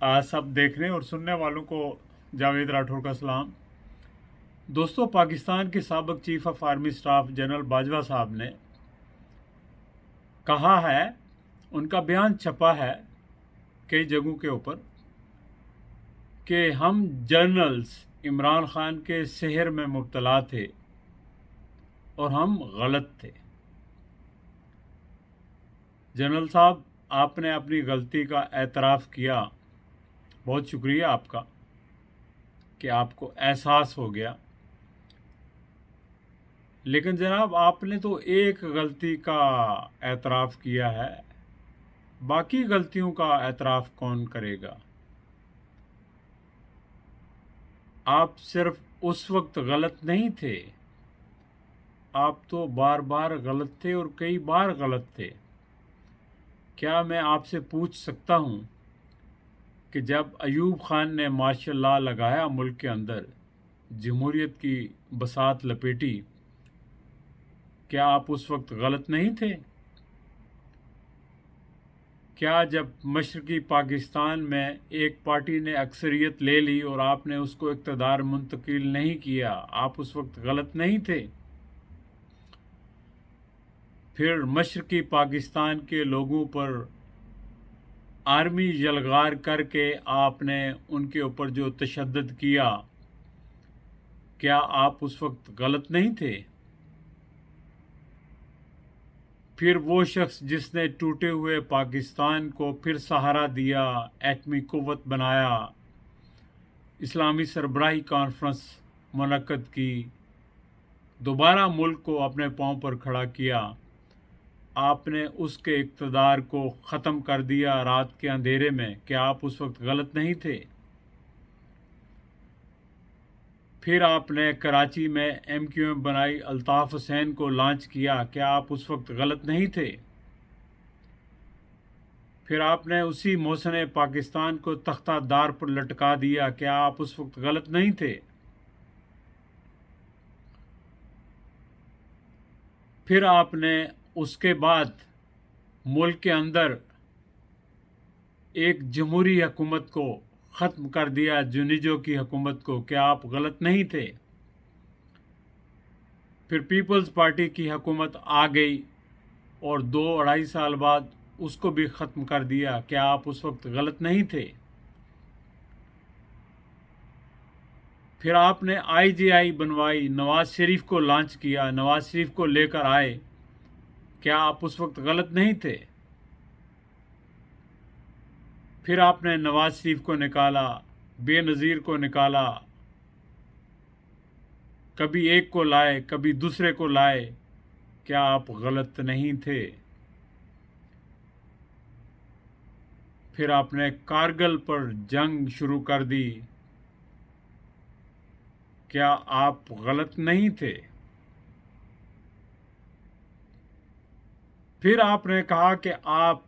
सब देखने और सुनने वालों को जावेद राठौर का सलाम। दोस्तों, पाकिस्तान के साबिक chief of army staff general Bajwa साहब ने कहा है, उनका बयान छपा है कई जगहों के ऊपर, कि हम जनरल्स इमरान खान के सहर में मुब्तला थे और हम गलत थे। जनरल साहब, आपने अपनी गलती का एतराफ़ किया, बहुत शुक्रिया आपका कि आपको एहसास हो गया। लेकिन जनाब, आपने तो एक गलती का एतराफ़ किया है, बाकी गलतियों का एतराफ़ कौन करेगा? आप सिर्फ उस वक्त गलत नहीं थे, आप तो बार बार गलत थे और कई बार गलत थे। क्या मैं आपसे पूछ सकता हूँ कि जब अयूब खान ने मार्शल लॉ लगाया, मुल्क के अंदर जमहूरियत की बसात लपेटी, क्या आप उस वक्त गलत नहीं थे? क्या जब मशरक़ी पाकिस्तान में एक पार्टी ने अक्सरियत ले ली और आपने उसको इक़्तिदार मुंतकिल नहीं किया, आप उस वक्त गलत नहीं थे? फिर मशरक़ी पाकिस्तान के लोगों पर आर्मी यलगार करके आपने उनके ऊपर जो तशद्दुद किया, क्या आप उस वक्त गलत नहीं थे? फिर वो शख्स जिसने टूटे हुए पाकिस्तान को फिर सहारा दिया, एटमी क़ुव्वत बनाया, इस्लामी सरबराही कॉन्फ्रेंस मुनक्कद की, दोबारा मुल्क को अपने पाँव पर खड़ा किया, आपने उसके इक़्तिदार को ख़त्म कर दिया रात के अंधेरे में, क्या आप उस वक्त गलत नहीं थे? फिर आपने कराची में MQM बनाई, अल्ताफ़ हुसैन को लॉन्च किया, क्या आप उस वक्त गलत नहीं थे? फिर आपने उसी मोहसिन पाकिस्तान को तख्ता दार पर लटका दिया, क्या आप उस वक्त गलत नहीं थे? फिर आपने उसके बाद मुल्क के अंदर एक जमहूरी हुकूमत को ख़त्म कर दिया, जुनिजो की हुकूमत को, क्या आप गलत नहीं थे? फिर पीपल्स पार्टी की हुकूमत आ गई और 2-2.5 साल बाद उसको भी ख़त्म कर दिया, क्या आप उस वक्त गलत नहीं थे? फिर आपने IGI बनवाई, नवाज़ शरीफ को लॉन्च किया, नवाज़ शरीफ को लेकर आए, क्या आप उस वक्त गलत नहीं थे? फिर आपने नवाज़ शरीफ को निकाला, बेनज़ीर को निकाला, कभी एक को लाए, कभी दूसरे को लाए, क्या आप गलत नहीं थे? फिर आपने कारगिल पर जंग शुरू कर दी, क्या आप गलत नहीं थे? फिर आपने कहा कि आप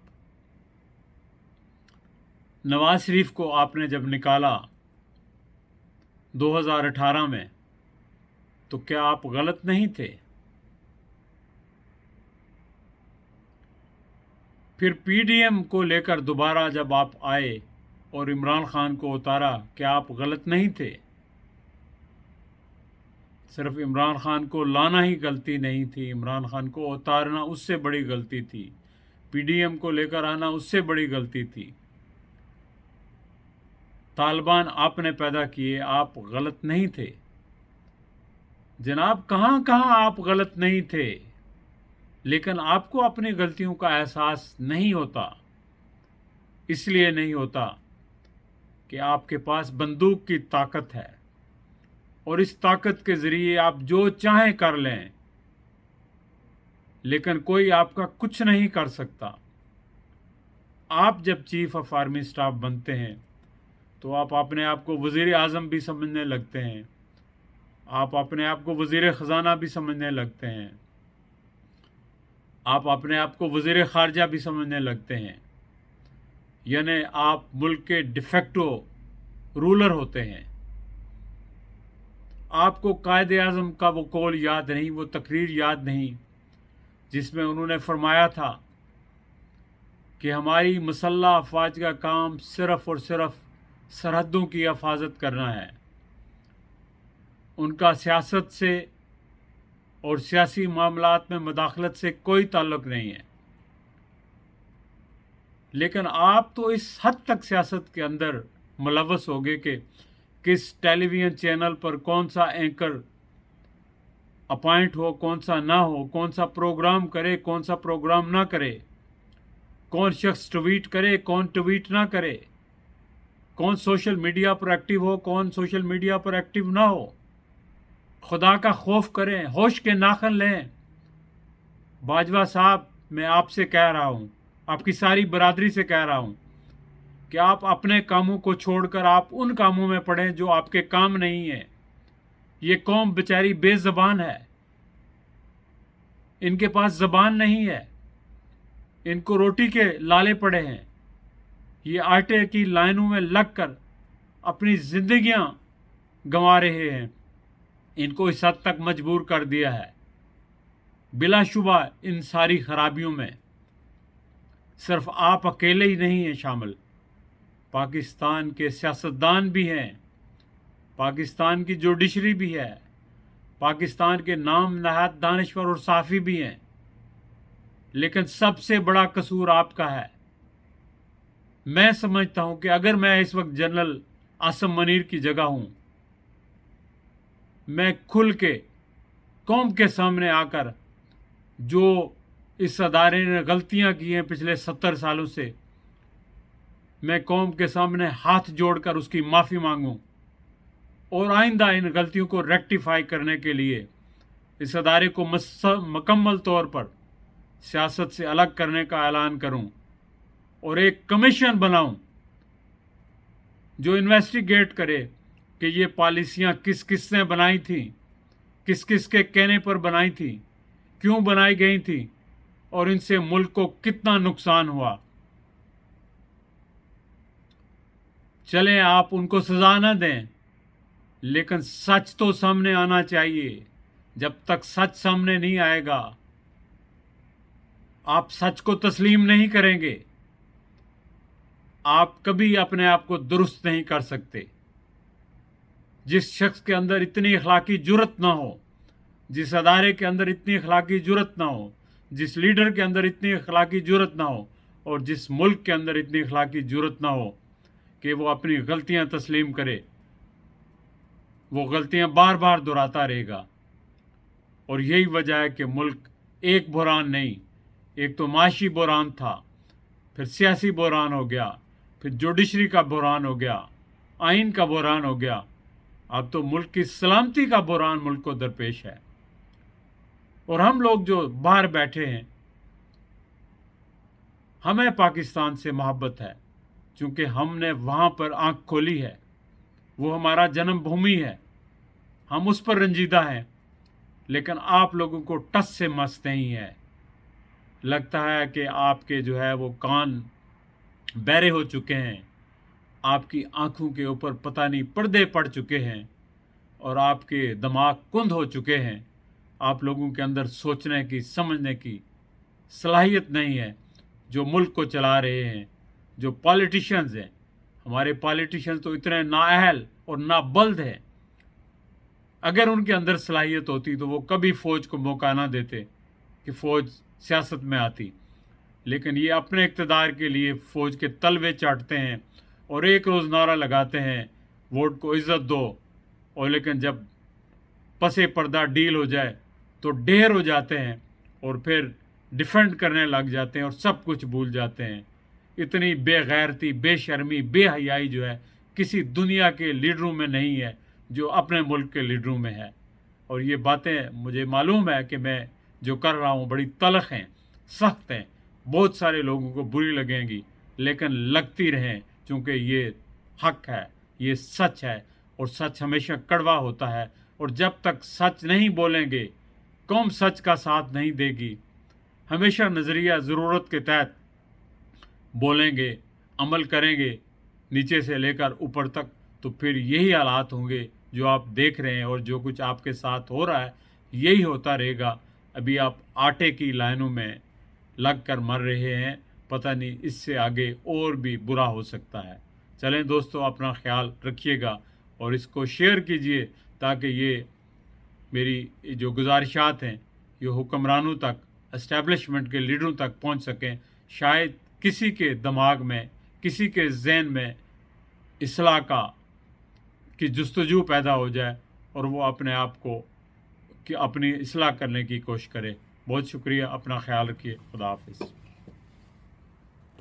नवाज़ शरीफ को आपने जब निकाला 2018 में, तो क्या आप गलत नहीं थे? फिर PDM को लेकर दोबारा जब आप आए और इमरान खान को उतारा, क्या आप गलत नहीं थे? सिर्फ इमरान खान को लाना ही गलती नहीं थी, इमरान खान को उतारना उससे बड़ी गलती थी, PDM को लेकर आना उससे बड़ी गलती थी। तालिबान आपने पैदा किए, आप गलत नहीं थे? जनाब, कहाँ कहाँ आप गलत नहीं थे, लेकिन आपको अपनी गलतियों का एहसास नहीं होता। इसलिए नहीं होता कि आपके पास बंदूक की ताकत है और इस ताकत के ज़रिए आप जो चाहें कर लें, लेकिन कोई आपका कुछ नहीं कर सकता। आप जब चीफ ऑफ आर्मी स्टाफ बनते हैं तो आप अपने आप को वज़ीर आज़म भी समझने लगते हैं, आप अपने आप को वज़ीर ख़जाना भी समझने लगते हैं, आप अपने आप को वज़ीर ख़ारजा भी समझने लगते हैं। यानी आप मुल्क के डिफेक्टो रूलर होते हैं। आपको कायदे आज़म का वो कौल याद नहीं, वो तकरीर याद नहीं, जिसमें उन्होंने फरमाया था कि हमारी मुसल्लह अफ़वाज का काम सिर्फ़ और सिर्फ सरहदों की हिफाजत करना है। उनका सियासत से और सियासी मामलात में मुदाखलत से कोई ताल्लुक़ नहीं है। लेकिन आप तो इस हद तक सियासत के अंदर मुलव्वस हो गए कि किस टेलीविज़न चैनल पर कौन सा एंकर अपॉइंट हो, कौन सा ना हो, कौन सा प्रोग्राम करे, कौन सा प्रोग्राम ना करे, कौन शख्स ट्वीट करे, कौन ट्वीट ना करे, कौन सोशल मीडिया पर एक्टिव हो, कौन सोशल मीडिया पर एक्टिव ना हो। खुदा का खौफ करें, होश के नाखन लें। बाजवा साहब, मैं आपसे कह रहा हूँ, आपकी सारी बरादरी से कह रहा हूँ कि आप अपने कामों को छोड़कर आप उन कामों में पड़ें जो आपके काम नहीं है। ये कौम बेचारी बेज़बान है, इनके पास ज़बान नहीं है, इनको रोटी के लाले पड़े हैं। ये आटे की लाइनों में लगकर अपनी ज़िंदगियां गंवा रहे हैं। इनको इस हद तक मजबूर कर दिया है। बिलाशुबा इन सारी खराबियों में सिर्फ आप अकेले ही नहीं हैं शामिल, पाकिस्तान के सियासतदान भी हैं, पाकिस्तान की जुडिशरी भी है, पाकिस्तान के नाम नहायत दानिश्वर और साफ़ी भी हैं। लेकिन सबसे बड़ा कसूर आपका है। मैं समझता हूं कि अगर मैं इस वक्त जनरल आसम मनीर की जगह हूं, मैं खुल के कौम के सामने आकर जो इस अदारे ने गलतियां की हैं पिछले 70 सालों से, मैं कौम के सामने हाथ जोड़कर उसकी माफ़ी मांगूं और आइंदा इन गलतियों को रेक्टिफाई करने के लिए इस अदारे को मुकम्मल तौर पर सियासत से अलग करने का ऐलान करूं और एक कमीशन बनाऊं जो इन्वेस्टिगेट करे कि ये पॉलिसियां किस किस ने बनाई थी, किस किस के कहने पर बनाई थी, क्यों बनाई गई थी और इनसे मुल्क को कितना नुकसान हुआ। चलें, आप उनको सज़ा न दें, लेकिन सच तो सामने आना चाहिए। जब तक सच सामने नहीं आएगा, आप सच को तस्लीम नहीं करेंगे, आप कभी अपने आप को दुरुस्त नहीं कर सकते। जिस शख्स के अंदर इतनी अखलाकी जुर्रत ना हो, जिस अदारे के अंदर इतनी अखलाकी जुर्रत ना हो, जिस लीडर के अंदर इतनी अखलाकी जुर्रत ना हो और जिस मुल्क के अंदर इतनी अखलाकी जुर्रत ना हो कि वो अपनी गलतियां तस्लीम करे, वो गलतियां बार बार दोहराता रहेगा। और यही वजह है कि मुल्क एक बुहरान नहीं, एक तो माशी बुहरान था, फिर सियासी बुहरान हो गया, फिर जुडिशरी का बुहरान हो गया, आइन का बुहरान हो गया, अब तो मुल्क की सलामती का बुहरान मुल्क को दरपेश है। और हम लोग जो बाहर बैठे हैं, हमें पाकिस्तान से मोहब्बत है क्योंकि हमने वहाँ पर आंख खोली है, वो हमारा जन्मभूमि है, हम उस पर रंजीदा हैं। लेकिन आप लोगों को टस से मस नहीं है। लगता है कि आपके जो है वो कान बहरे हो चुके हैं, आपकी आंखों के ऊपर पता नहीं पर्दे पड़ चुके हैं और आपके दिमाग कुंद हो चुके हैं। आप लोगों के अंदर सोचने की, समझने की सलाहियत नहीं है। जो मुल्क को चला रहे हैं, जो पॉलिटिशियंस हैं, हमारे पॉलिटिशियंस तो इतने नाअहल और नाबल्द हैं। अगर उनके अंदर सलाहियत होती तो वो कभी फ़ौज को मौका ना देते कि फ़ौज सियासत में आती। लेकिन ये अपने इक़्तिदार के लिए फ़ौज के तलवे चाटते हैं और एक रोज़ नारा लगाते हैं, वोट को इज़्ज़त दो, और लेकिन जब पसे पर्दा डील हो जाए तो ढेर हो जाते हैं और फिर डिफेंड करने लग जाते हैं और सब कुछ भूल जाते हैं। इतनी बेगैरती, बेशर्मी, बेहयाई जो है किसी दुनिया के लीडरों में नहीं है जो अपने मुल्क के लीडरों में है। और ये बातें मुझे मालूम है कि मैं जो कर रहा हूँ बड़ी तलख हैं, सख्त हैं, बहुत सारे लोगों को बुरी लगेंगी, लेकिन लगती रहें क्योंकि ये हक है, ये सच है और सच हमेशा कड़वा होता है। और जब तक सच नहीं बोलेंगे, कौम सच का साथ नहीं देगी। हमेशा नज़रिया ज़रूरत के तहत बोलेंगे, अमल करेंगे नीचे से लेकर ऊपर तक, तो फिर यही हालात होंगे जो आप देख रहे हैं और जो कुछ आपके साथ हो रहा है यही होता रहेगा। अभी आप आटे की लाइनों में लग कर मर रहे हैं, पता नहीं इससे आगे और भी बुरा हो सकता है। चलें दोस्तों, अपना ख्याल रखिएगा और इसको शेयर कीजिए ताकि ये मेरी जो गुजारिशात हैं ये हुक्मरानों तक, एस्टेब्लिशमेंट के लीडरों तक पहुंच सकें। शायद किसी के दिमाग में, किसी के जहन में इस्लाह की जुस्तजू पैदा हो जाए और वो अपने आप को कि अपनी इस्लाह करने की कोशिश करे। बहुत शुक्रिया, अपना ख्याल रखिए। खुदा हाफिज़।